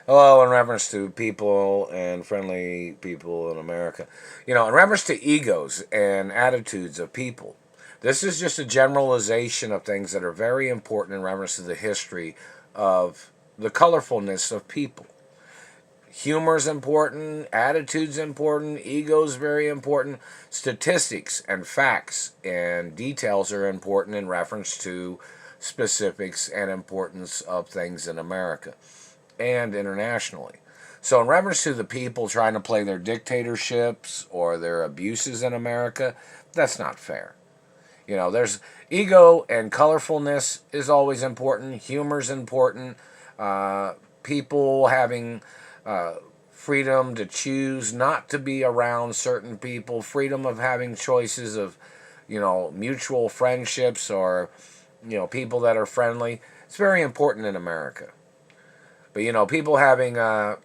Hello, in reference to people and friendly people in America. In reference to egos and attitudes of people, this is just a generalization of things that are very important in reference to the history of the colorfulness of people. Humor is important, attitude's important, ego's very important, statistics and facts and details are important in reference to specifics and importance of things in America and internationally. So, in reference to the people trying to play their dictatorships or their abuses in America, that's not fair. There's ego and colorfulness is always important. Humor's important. People having freedom to choose not to be around certain people, freedom of having choices of, mutual friendships or, people that are friendly. It's very important in America. But people having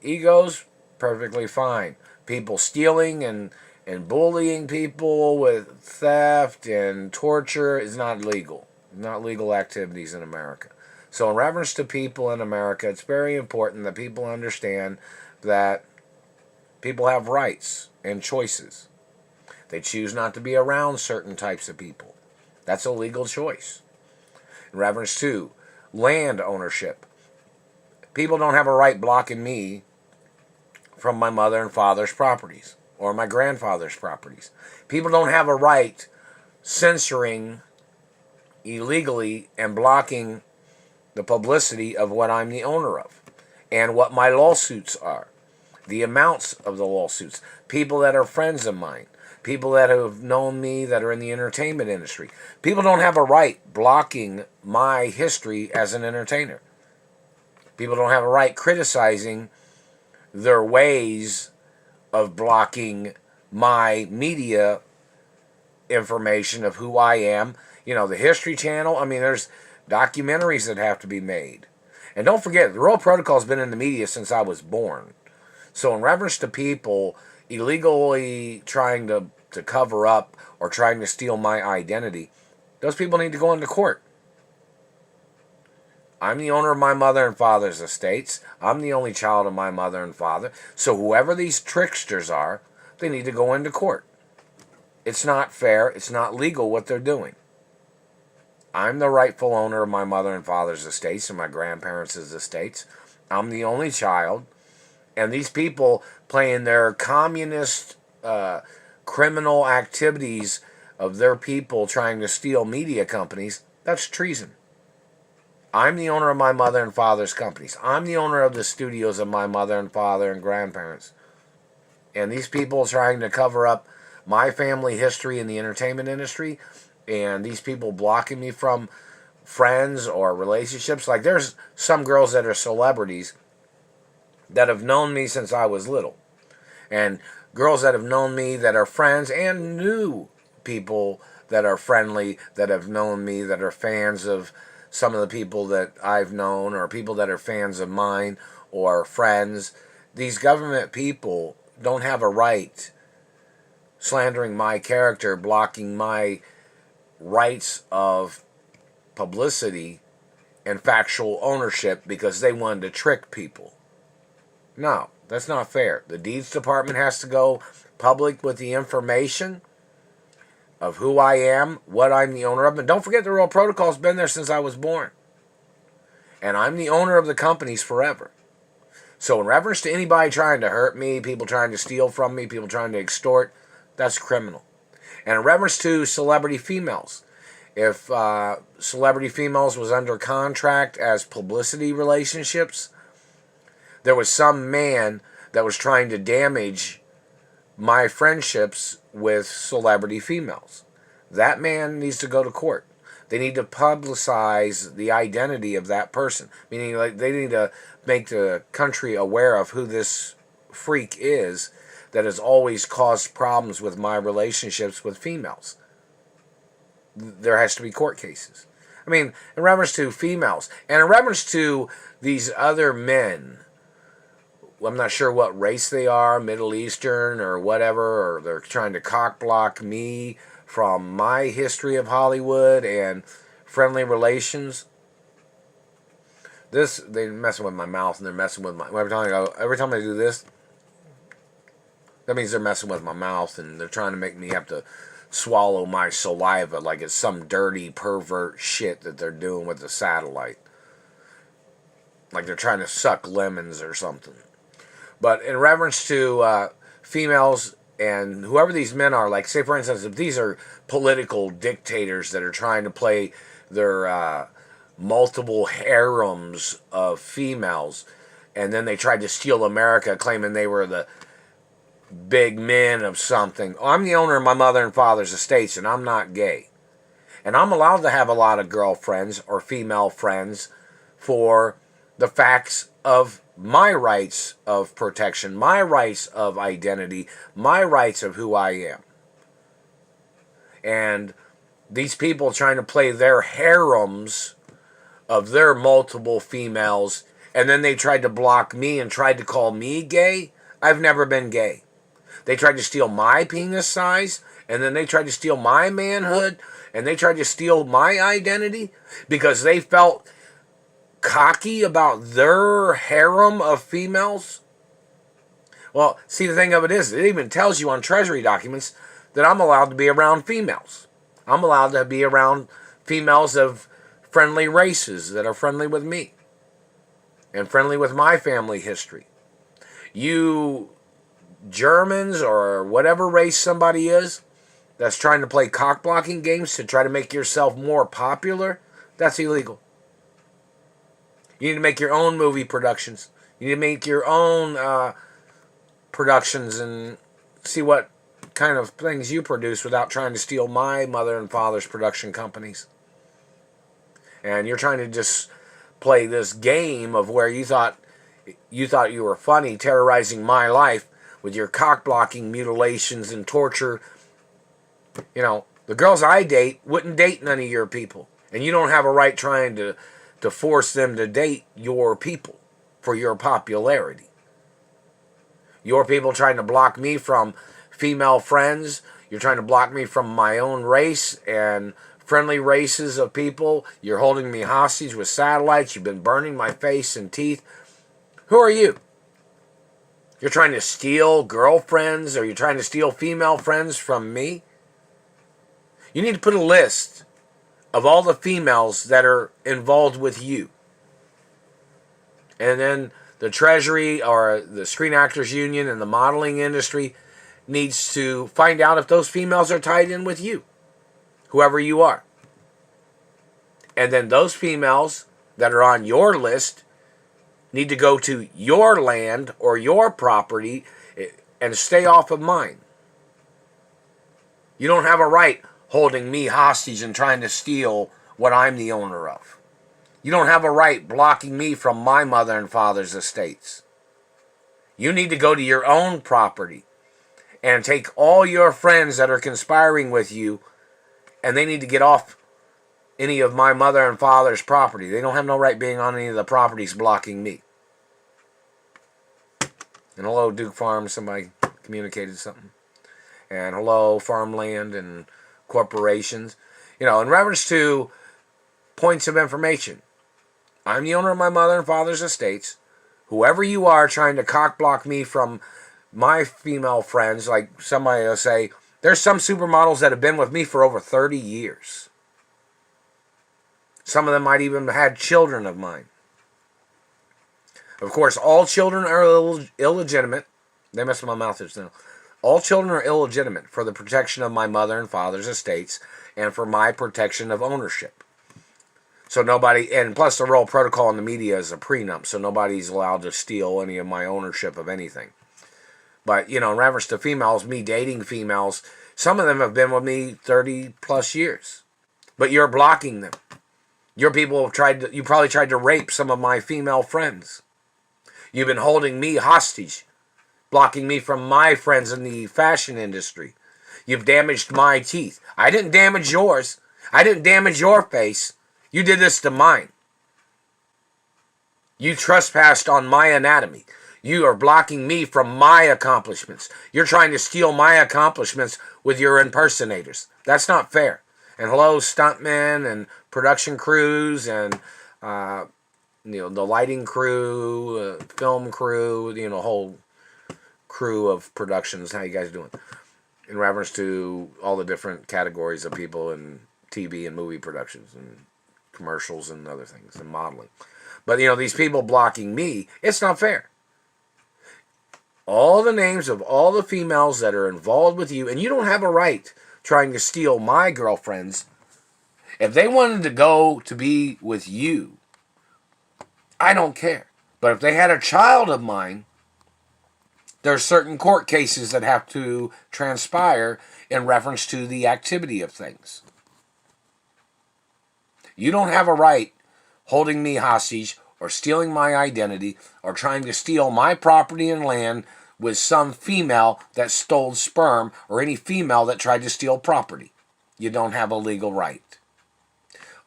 egos, perfectly fine. People stealing and bullying people with theft and torture is not legal. Not legal activities in America. So in reference to people in America, it's very important that people understand that people have rights and choices. They choose not to be around certain types of people. That's a legal choice. In reference to land ownership, people don't have a right blocking me from my mother and father's properties or my grandfather's properties. People don't have a right censoring illegally and blocking the publicity of what I'm the owner of and what my lawsuits are, the amounts of the lawsuits, people that are friends of mine, people that have known me that are in the entertainment industry. People don't have a right blocking my history as an entertainer. People don't have a right criticizing their ways of blocking my media information of who I am. The History Channel, there's documentaries that have to be made. And don't forget, the Royal Protocol has been in the media since I was born. So in reference to people illegally trying to cover up or trying to steal my identity, those people need to go into court. I'm the owner of my mother and father's estates. I'm the only child of my mother and father. So whoever these tricksters are, they need to go into court. It's not fair. It's not legal what they're doing. I'm the rightful owner of my mother and father's estates and my grandparents' estates. I'm the only child. And these people playing their communist criminal activities of their people trying to steal media companies, that's treason. I'm the owner of my mother and father's companies. I'm the owner of the studios of my mother and father and grandparents. And these people trying to cover up my family history in the entertainment industry, and these people blocking me from friends or relationships. Like there's some girls that are celebrities that have known me since I was little. And girls that have known me that are friends and new people that are friendly, that have known me, that are fans of some of the people that I've known or people that are fans of mine or friends. These government people don't have a right slandering my character, blocking my rights of publicity and factual ownership because they wanted to trick people. No, that's not fair. The deeds department has to go public with the information of who I am, what I'm the owner of. And don't forget, the Royal Protocol's been there since I was born. And I'm the owner of the companies forever. So in reference to anybody trying to hurt me, people trying to steal from me, people trying to extort, that's criminal. And in reference to celebrity females, if celebrity females was under contract as publicity relationships, there was some man that was trying to damage my friendships with celebrity females. That man needs to go to court. They need to publicize the identity of that person. Meaning, like, they need to make the country aware of who this freak is that has always caused problems with my relationships with females. There has to be court cases. In reference to females, and in reference to these other men, I'm not sure what race they are, Middle Eastern or whatever, or they're trying to cock block me from my history of Hollywood and friendly relations. This, they're messing with my mouth and they're messing with my, every time I do this, that means they're messing with my mouth and they're trying to make me have to swallow my saliva like it's some dirty pervert shit that they're doing with the satellite. Like they're trying to suck lemons or something. But in reference to females and whoever these men are, like say for instance, if these are political dictators that are trying to play their multiple harems of females, and then they tried to steal America claiming they were the big men of something. Oh, I'm the owner of my mother and father's estates and I'm not gay. And I'm allowed to have a lot of girlfriends or female friends for the facts of my rights of protection, my rights of identity, my rights of who I am. And these people trying to play their harems of their multiple females, and then they tried to block me and tried to call me gay. I've never been gay. They tried to steal my penis size, and then they tried to steal my manhood, and they tried to steal my identity because they felt cocky about their harem of females. Well, see, the thing of it is, it even tells you on Treasury documents that I'm allowed to be around females. I'm allowed to be around females of friendly races that are friendly with me and friendly with my family history. You Germans or whatever race somebody is that's trying to play cock-blocking games to try to make yourself more popular, that's illegal. You need to make your own movie productions. You need to make your own productions and see what kind of things you produce without trying to steal my mother and father's production companies. And you're trying to just play this game of where you thought you were funny, terrorizing my life with your cock-blocking mutilations and torture. You know, the girls I date wouldn't date none of your people. And you don't have a right trying to force them to date your people for your popularity. Your people trying to block me from female friends. You're trying to block me from my own race and friendly races of people. You're holding me hostage with satellites. You've been burning my face and teeth. Who are you? You're trying to steal girlfriends, or you're trying to steal female friends from me? You need to put a list of all the females that are involved with you. And then the Treasury or the Screen Actors Union and the modeling industry needs to find out if those females are tied in with you, whoever you are. And then those females that are on your list need to go to your land or your property and stay off of mine. You don't have a right holding me hostage and trying to steal what I'm the owner of. You don't have a right blocking me from my mother and father's estates. You need to go to your own property and take all your friends that are conspiring with you, and they need to get off any of my mother and father's property. They don't have no right being on any of the properties blocking me. And hello, Duke Farms. Somebody communicated something. And hello, farmland and corporations. You know, in reference to points of information, I'm the owner of my mother and father's estates. Whoever you are trying to cock block me from my female friends, like somebody will say, there's some supermodels that have been with me for over 30 years. Some of them might even have had children of mine. Of course, all children are illegitimate. They messed my mouth just now. All children are illegitimate for the protection of my mother and father's estates and for my protection of ownership. So nobody, and plus the royal protocol in the media is a prenup, so nobody's allowed to steal any of my ownership of anything. But, you know, in reference to females, me dating females, some of them have been with me 30 plus years. But you're blocking them. Your people have you probably tried to rape some of my female friends. You've been holding me hostage, blocking me from my friends in the fashion industry. You've damaged my teeth. I didn't damage yours. I didn't damage your face. You did this to mine. You trespassed on my anatomy. You are blocking me from my accomplishments. You're trying to steal my accomplishments with your impersonators. That's not fair. And hello, stuntmen and production crews and the lighting crew, film crew, whole crew of productions. How you guys doing? In reference to all the different categories of people in TV and movie productions and commercials and other things and modeling. But these people blocking me, it's not fair. All the names of all the females that are involved with you, and you don't have a right trying to steal my girlfriends. If they wanted to go to be with you, I don't care. But if they had a child of mine, there's certain court cases that have to transpire in reference to the activity of things. You don't have a right holding me hostage or stealing my identity or trying to steal my property and land with some female that stole sperm or any female that tried to steal property. You don't have a legal right.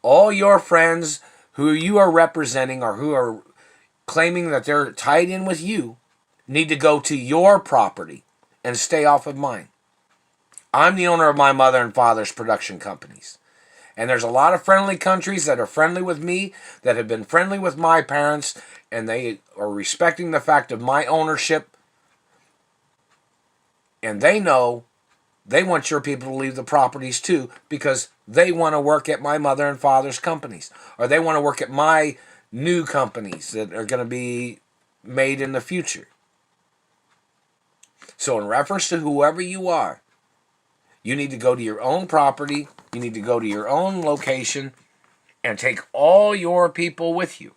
All your friends who you are representing or who are claiming that they're tied in with you need to go to your property and stay off of mine. I'm the owner of my mother and father's production companies. And there's a lot of friendly countries that are friendly with me, that have been friendly with my parents, and they are respecting the fact of my ownership. And they know they want your people to leave the properties too, because they want to work at my mother and father's companies. Or they want to work at my new companies that are going to be made in the future. So in reference to whoever you are, you need to go to your own property, you need to go to your own location, and take all your people with you.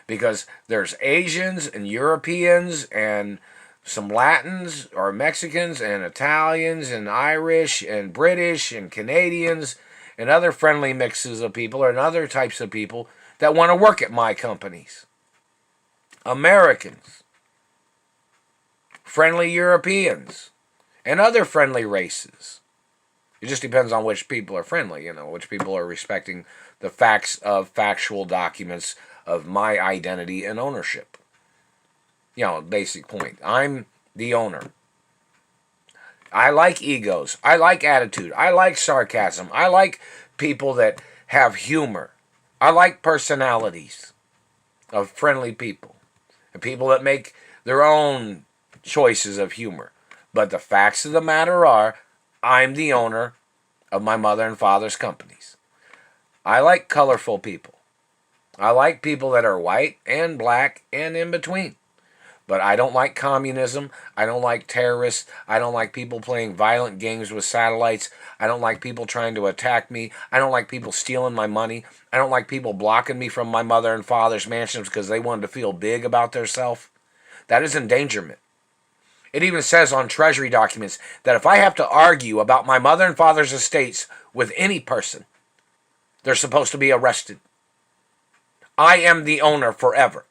Because there's Asians and Europeans and some Latins or Mexicans and Italians and Irish and British and Canadians and other friendly mixes of people and other types of people that want to work at my companies. Americans, friendly Europeans, and other friendly races. It just depends on which people are friendly, which people are respecting the facts of factual documents of my identity and ownership. Basic point. I'm the owner. I like egos. I like attitude. I like sarcasm. I like people that have humor. I like personalities of friendly people. And people that make their own choices of humor. But the facts of the matter are, I'm the owner of my mother and father's companies. I like colorful people. I like people that are white and black and in between. But I don't like communism. I don't like terrorists. I don't like people playing violent games with satellites. I don't like people trying to attack me. I don't like people stealing my money. I don't like people blocking me from my mother and father's mansions because they wanted to feel big about themselves. That is endangerment. It even says on Treasury documents that if I have to argue about my mother and father's estates with any person, they're supposed to be arrested. I am the owner forever.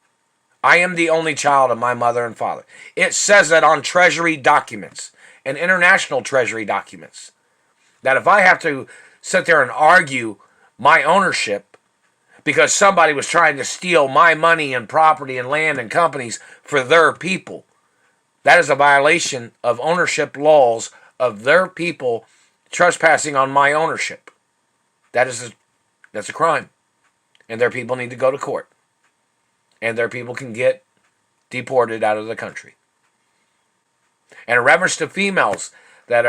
I am the only child of my mother and father. It says that on Treasury documents and international Treasury documents. That if I have to sit there and argue my ownership because somebody was trying to steal my money and property and land and companies for their people, that is a violation of ownership laws of their people trespassing on my ownership. That's a crime. And their people need to go to court. And their people can get deported out of the country. And in reference to females that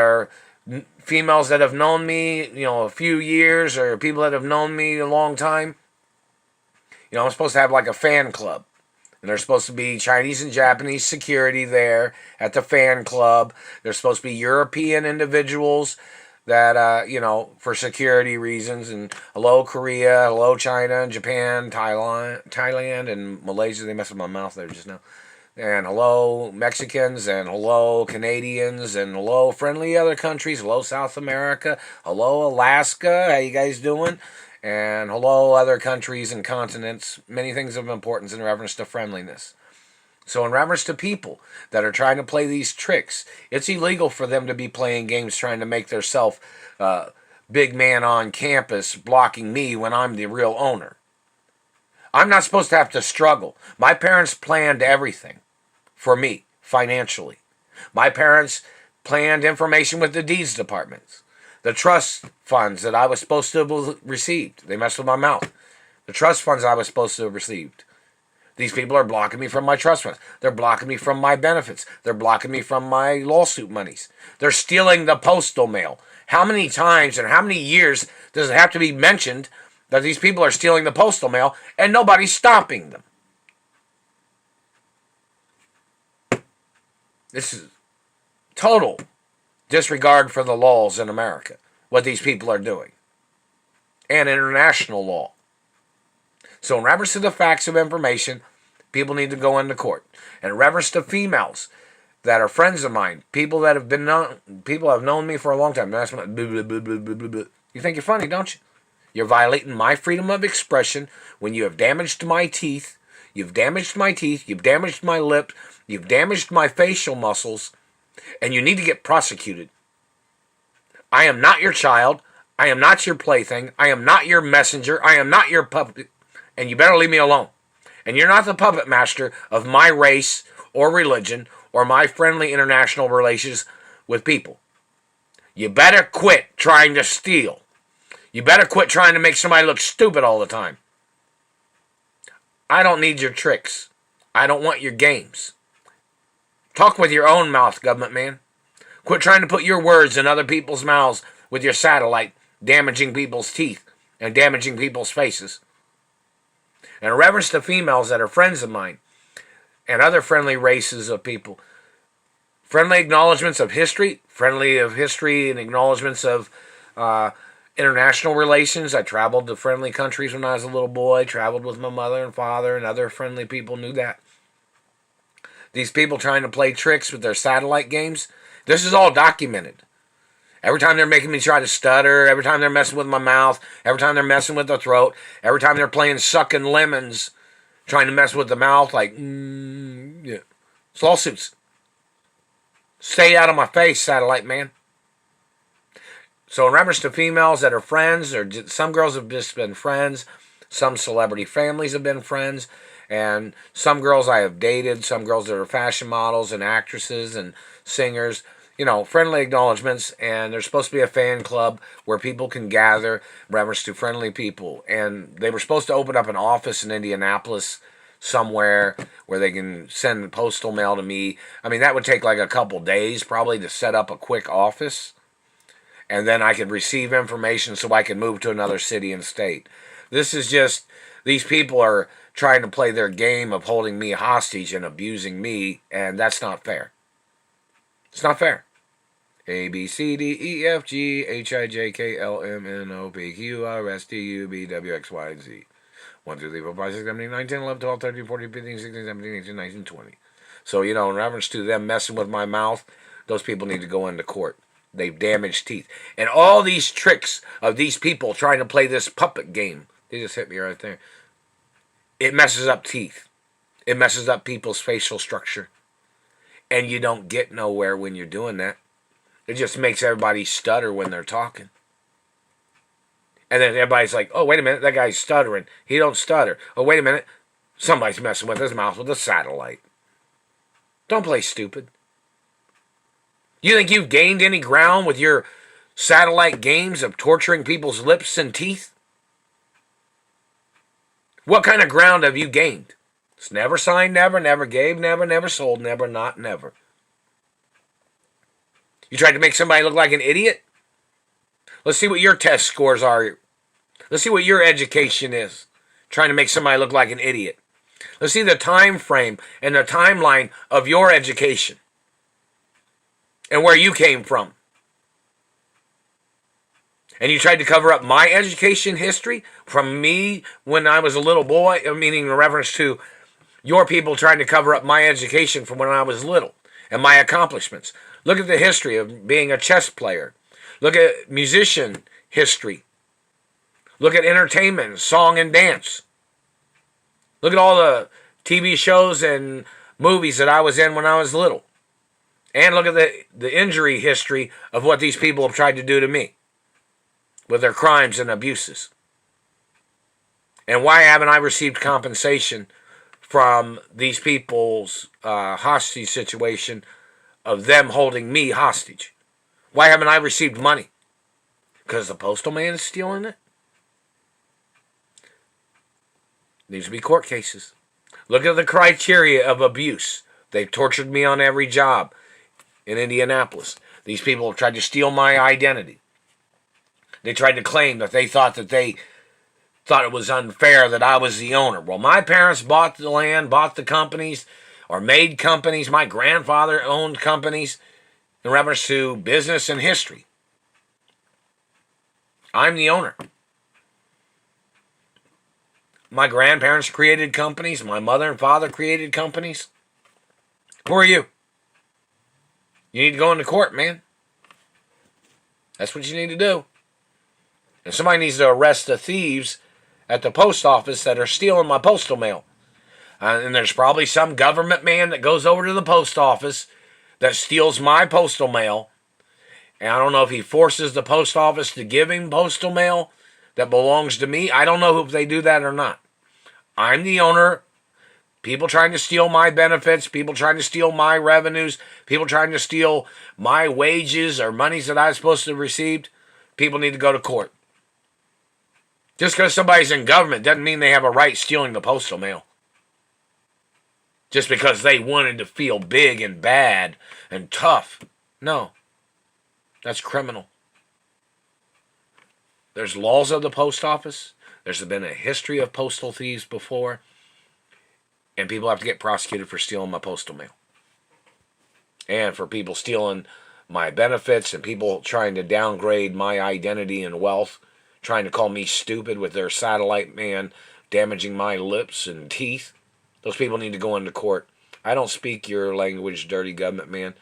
have known me, a few years, or people that have known me a long time, I'm supposed to have like a fan club. And there's supposed to be Chinese and Japanese security there at the fan club. There's supposed to be European individuals that, for security reasons. And hello, Korea, hello, China, and Japan, Thailand, and Malaysia. They messed with my mouth there just now. And hello, Mexicans, and hello, Canadians, and hello, friendly other countries. Hello, South America. Hello, Alaska. How you guys doing? And hello, other countries and continents. Many things of importance in reference to friendliness. So in reference to people that are trying to play these tricks, it's illegal for them to be playing games trying to make themselves big man on campus blocking me when I'm the real owner. I'm not supposed to have to struggle. My parents planned everything for me financially. My parents planned information with the deeds departments. The trust funds that I was supposed to have received. They messed with my mouth. The trust funds I was supposed to have received. These people are blocking me from my trust funds. They're blocking me from my benefits. They're blocking me from my lawsuit monies. They're stealing the postal mail. How many times and how many years does it have to be mentioned that these people are stealing the postal mail and nobody's stopping them? This is total disregard for the laws in America, what these people are doing, and international law. So in reference to the facts of information, people need to go into court. And in reference to females that are friends of mine, people that have been known, people have known me for a long time. You think you're funny, don't you? You're violating my freedom of expression when you have damaged my teeth. You've damaged my teeth. You've damaged my lips. You've damaged my facial muscles. And you need to get prosecuted. I am not your child. I am not your plaything. I am not your messenger. I am not your puppet. And you better leave me alone. And you're not the puppet master of my race or religion or my friendly international relations with people. You better quit trying to steal. You better quit trying to make somebody look stupid all the time. I don't need your tricks. I don't want your games. Talk with your own mouth, government man. Quit trying to put your words in other people's mouths with your satellite, damaging people's teeth and damaging people's faces. And in reference to females that are friends of mine and other friendly races of people, friendly acknowledgments of history, and acknowledgments of international relations. I traveled to friendly countries when I was a little boy, traveled with my mother and father, and other friendly people knew that. These people trying to play tricks with their satellite games, this is all documented. Every time they're making me try to stutter, every time they're messing with my mouth, every time they're messing with the throat, every time they're playing sucking lemons, trying to mess with the mouth, like, yeah. It's lawsuits. Stay out of my face, satellite man. So in reference to females that are friends, or some girls have just been friends, some celebrity families have been friends, and some girls I have dated, some girls that are fashion models and actresses and singers, friendly acknowledgments, and there's supposed to be a fan club where people can gather in reference to friendly people. And they were supposed to open up an office in Indianapolis somewhere where they can send postal mail to me. I mean, that would take like a couple days probably to set up a quick office. And then I could receive information so I can move to another city and state. This is just, these people are trying to play their game of holding me hostage and abusing me, and that's not fair. It's not fair. A, B, C, D, E, F, G, H, I, J, K, L, M, N, O, P, Q, R, S, T, U, V, W, X, Y, and Z. 1, 2, 3, 4, 5, 6, 7, 8, 9, 10, 11, 12, 13, 14, 15, 16, 17, 18, 19, 20. So, in reference to them messing with my mouth, those people need to go into court. They've damaged teeth. And all these tricks of these people trying to play this puppet game, they just hit me right there. It messes up teeth. It messes up people's facial structure. And you don't get nowhere when you're doing that. It just makes everybody stutter when they're talking. And then everybody's like, oh, wait a minute, that guy's stuttering. He don't stutter. Oh, wait a minute, somebody's messing with his mouth with a satellite. Don't play stupid. You think you've gained any ground with your satellite games of torturing people's lips and teeth? What kind of ground have you gained? It's never signed, never, never gave, never, never sold, never, not, never. You tried to make somebody look like an idiot? Let's see what your test scores are. Let's see what your education is. Trying to make somebody look like an idiot. Let's see the time frame and the timeline of your education. And where you came from. And you tried to cover up my education history from me when I was a little boy, meaning in reference to your people trying to cover up my education from when I was little and my accomplishments. Look at the history of being a chess player. Look at musician history. Look at entertainment, song and dance. Look at all the TV shows and movies that I was in when I was little. And look at the injury history of what these people have tried to do to me with their crimes and abuses. And why haven't I received compensation from these people's hostage situation of them holding me hostage? Why haven't I received money? Because the postal man is stealing it? Needs to be court cases. Look at the criteria of abuse. They've tortured me on every job in Indianapolis. These people have tried to steal my identity. They tried to claim that they thought it was unfair that I was the owner. Well, my parents bought the land, bought the companies, or made companies. My grandfather owned companies in reference to business and history. I'm the owner. My grandparents created companies. My mother and father created companies. Who are you? You need to go into court, man. That's what you need to do. And somebody needs to arrest the thieves at the post office that are stealing my postal mail. And there's probably some government man that goes over to the post office that steals my postal mail. And I don't know if he forces the post office to give him postal mail that belongs to me. I don't know if they do that or not. I'm the owner. People trying to steal my benefits, people trying to steal my revenues, people trying to steal my wages or monies that I was supposed to have received, people need to go to court. Just because somebody's in government doesn't mean they have a right stealing the postal mail. Just because they wanted to feel big and bad and tough. No. That's criminal. There's laws of the post office. There's been a history of postal thieves before. And people have to get prosecuted for stealing my postal mail. And for people stealing my benefits and people trying to downgrade my identity and wealth, trying to call me stupid with their satellite man damaging my lips and teeth. Those people need to go into court. I don't speak your language, dirty government man.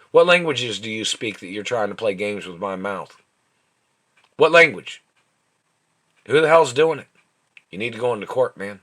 What languages do you speak that you're trying to play games with my mouth? What language? Who the hell's doing it? You need to go into court, man.